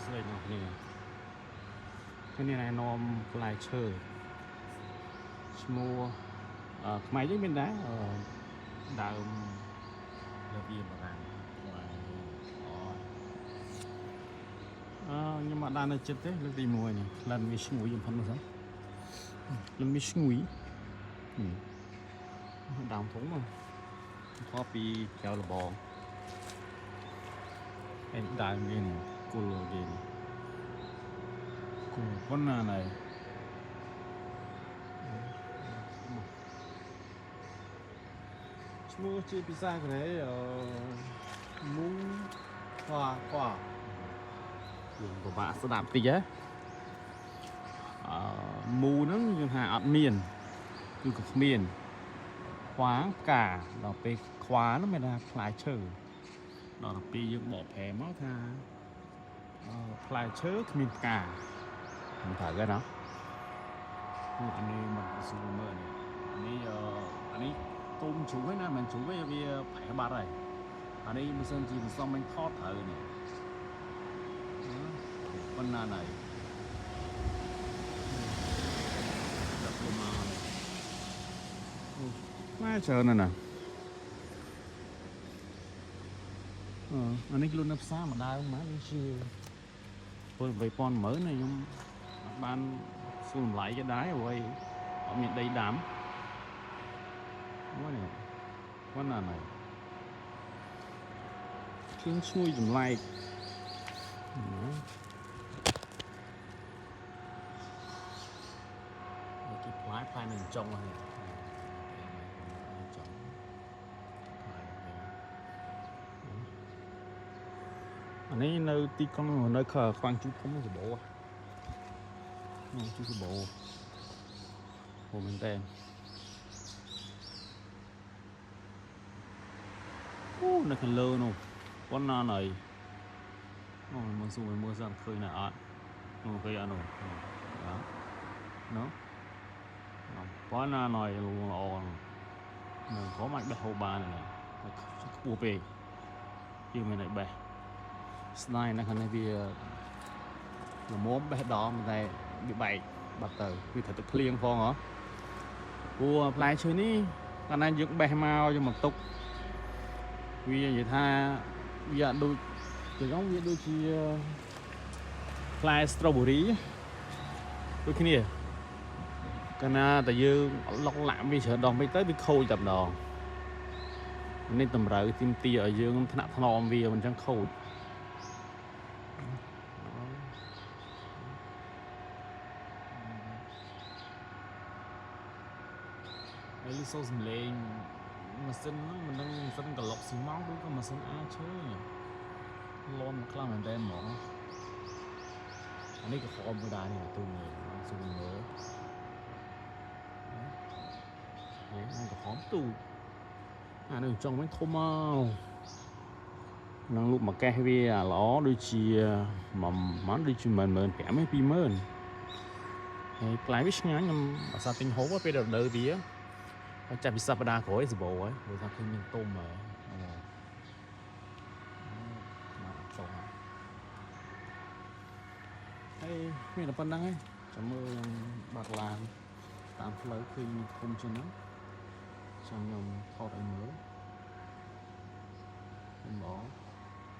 ស្រីនោះនេះណែនាំផ្លែឈើឈ្មោះខ្មែរយើងមានដែរដើមលើវាបារាំងខ្ញុំមកដល់នៅចិត្តទេលើកទី1នេះក្លិនវាឈ្ងុយបំផុតមកសិនក្លិនវាឈ្ងុយដើមធំមកខុសពីកែវលបងហើយដើមនេះគល់គេនេះគល់ប៉ុណ្ណាណែឈ្មោះជាភាសាកូរ៉េមុងខ្វាយើងពិបាកស្ដាប់តិចហ៎មូហ្នឹងយើងថាអត់មានគឺក៏គ្មានខ្វាផ្កាដល់ពេលខ្វាហ្នឹងមានថាផ្លែឈើដល់ពេលយើងបកប្រែមកថាផ្លែឈើគ្មានផ្កាមិនត្រូវទេណាអានេះមិនស្រួលមើលនេះអានេះទុំជ្រូកហ្នឹងណាមិនជ្រូកទេវាប្រែបាត់ហើយអានេះមិនសិនជាមិនសមមិនថតត្រូវនេះប៉ុណ្ណាណៃដាក់មកម៉ែច្រើនណាស់អានេះខ្លួននៅផ្សារម្ដងម៉ែវាជា8,000មើលណាខ្ញុំអត់បានសួរតម្លៃគេដែរអ្វីអត់មានដីដាំមកនេះប៉ុណ្ណាណៃគ្រឿងឈ្ងុយចម្លែកគេផ្លែនឹងចុងហ្នឹងអានេះនៅទីក្រុងនៅខ្វាំងជូធំសបោជូសបោហូមែនតើនៅខាងលើនោះប៉ុណ្ណាណៃមើលស៊ូមើលសិនឃើញណាអត់ឃើញអត់នោះណូប៉ុណ្ណាណៃលងល្អនៅក៏មិនបេះហូបបានណាខ្ពស់ពេកយើងមិនឲ្យបេះស្ដាយណាស់ខាងនេះវាល្មមបេះដងតែវាបែកបាត់ទៅវាត្រូវទឹកភ្លៀងផងហ៎ព្រោះផ្លែឈើនេះកាលណាយើងបេះមកយកមកទុកវានិយាយថាវាអត់ដូចវាដូចជាផ្លែ strawberry ដូចគ្នាកាលណាតែយើងឡុកលាក់វាច្រើនដងពេកទៅវាខូចតែម្ដងនេះតម្រូវទីមទីឲ្យយើងថ្នាក់ថ្នមវាមិនចឹងខូចហើយលឺសូសំឡេងម៉ាស៊ីនហ្នឹងមិនដឹងម៉ាស៊ីនក្លុកស៊ីម៉ងឬក៏ម៉ាស៊ីនអាឈើលន់ខ្លាំងមែនតើហ្មងអានេះក៏ខំមួយដែរនេះទូនេះស៊ូមើលហ្នឹងក៏ខំទូអានេះចង់វិញធំមកនឹងលូកមកកេះវាល្អដូចជា10000ដូចជា15000 20000ហើយផ្លែវាឆ្ងាញ់ខ្ញុំអាសាទិញហូបពេលរដូវវាចាប់ពីសប្តាហ៍ក្រោយសបោហើយព្រោះថាឃើញមានទុំហើយហើយមានតែប៉ុណ្្នឹងឯងចាំមើលខ្ញុំបាក់ឡានតាមផ្លូវឃើញមានធំជាងហ្នឹងចាំខ្ញុំថតឲ្យមើលខ្ញុំបង